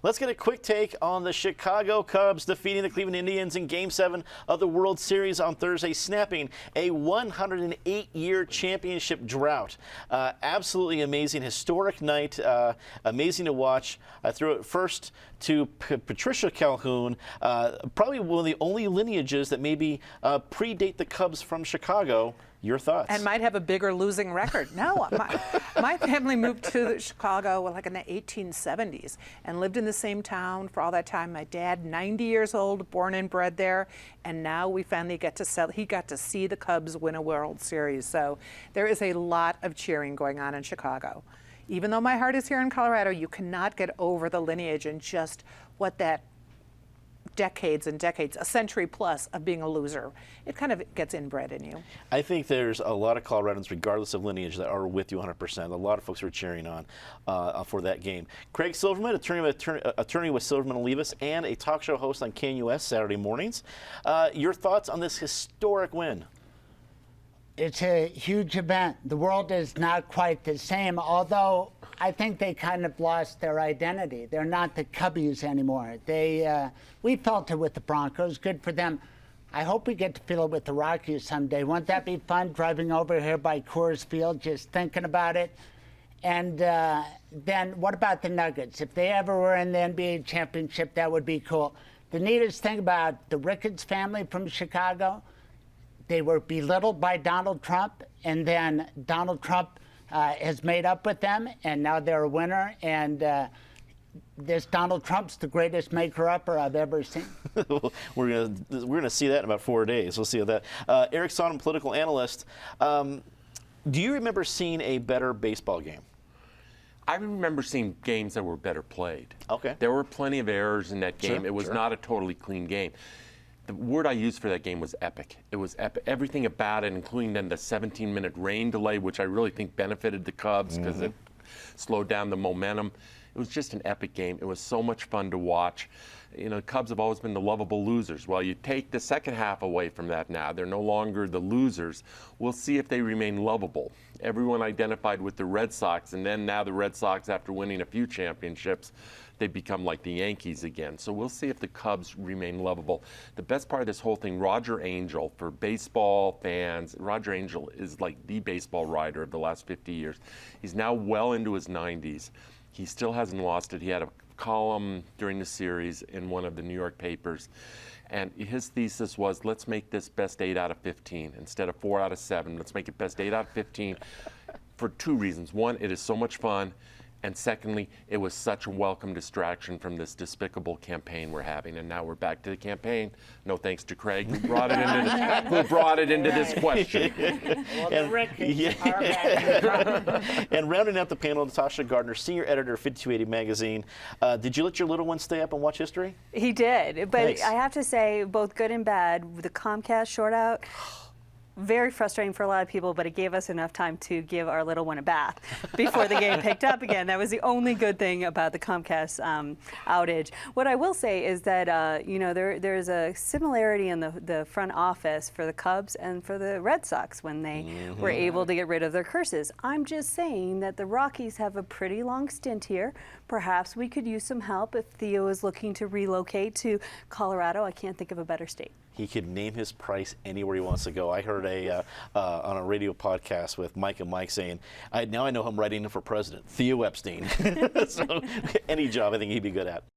Let's get a quick take on the Chicago Cubs defeating the Cleveland Indians in Game 7 of the World Series on Thursday, snapping a 108-year championship drought. Absolutely amazing, historic night, amazing to watch. I threw it first to Patricia Calhoun, probably one of the only lineages that maybe predate the Cubs from Chicago. Your thoughts? And might have a bigger losing record. No, my family moved to Chicago like in the 1870s and lived in the same town for all that time. My dad, 90 years old, born and bred there, and now we finally get to he got to see the Cubs win a World Series. So there is a lot of cheering going on in Chicago. Even though my heart is here in Colorado, you cannot get over the lineage and just what that decades and decades, a century plus of being a loser. It kind of gets inbred in you. I think there's a lot of Coloradans, regardless of lineage, that are with you 100%. A lot of folks are cheering on for that game. Craig Silverman, attorney with Silverman and Levis, and a talk show host on KNUS Saturday mornings. Your thoughts on this historic win? It's a huge event. The world is not quite the same, although I think they kind of lost their identity. They're not the Cubbies anymore. We felt it with the Broncos. Good for them. I hope we get to feel it with the Rockies someday. Wouldn't that be fun, driving over here by Coors Field, just thinking about it? And then what about the Nuggets? If they ever were in the NBA championship, that would be cool. The neatest thing about the Ricketts family from Chicago, they were belittled by Donald Trump, and then Donald Trump has made up with them, and now they're a winner. And this Donald Trump's the greatest maker-upper I've ever seen. We're gonna see that in about 4 days. We'll see what that. Eric Sonham, political analyst. Do you remember seeing a better baseball game? I remember seeing games that were better played. Okay. There were plenty of errors in that game. Sure, it was sure. not a totally clean game. The word I used for that game was epic. It was epic. Everything about it, including then the 17-minute rain delay, which I really think benefited the Cubs because it slowed down the momentum. It was just an epic game. It was so much fun to watch. You know, the Cubs have always been the lovable losers. Well, you take the second half away from that now. They're no longer the losers. We'll see if they remain lovable. Everyone identified with the Red Sox, and then now the Red Sox, after winning a few championships, they become like the Yankees again. So we'll see if the Cubs remain lovable. The best part of this whole thing, Roger Angell, for baseball fans, Roger Angell is like the baseball writer of the last 50 years. He's now well into his 90s. He still hasn't lost it. He had a column during the series in one of the New York papers, and his thesis was, let's make this best 8 out of 15 instead of 4 out of 7. Let's make it best 8 out of 15 for two reasons. One, it is so much fun. And secondly, it was such a welcome distraction from this despicable campaign we're having. And now we're back to the campaign. No thanks to Craig, who brought it into this question. And rounding out the panel, Natasha Gardner, senior editor of 5280 magazine. Did you let your little one stay up and watch history? He did, but Thanks. I have to say, both good and bad. The Comcast short out, very frustrating for a lot of people, but it gave us enough time to give our little one a bath before the game picked up again. That was the only good thing about the Comcast outage. What I will say is that you know, there's a similarity in the front office for the Cubs and for the Red Sox when they were able to get rid of their curses. I'm just saying that the Rockies have a pretty long stint here. Perhaps we could use some help if Theo is looking to relocate to Colorado. I can't think of a better state. He could name his price anywhere he wants to go. I heard on a radio podcast with Mike and Mike saying, now I know him writing for president, Theo Epstein. So any job I think he'd be good at.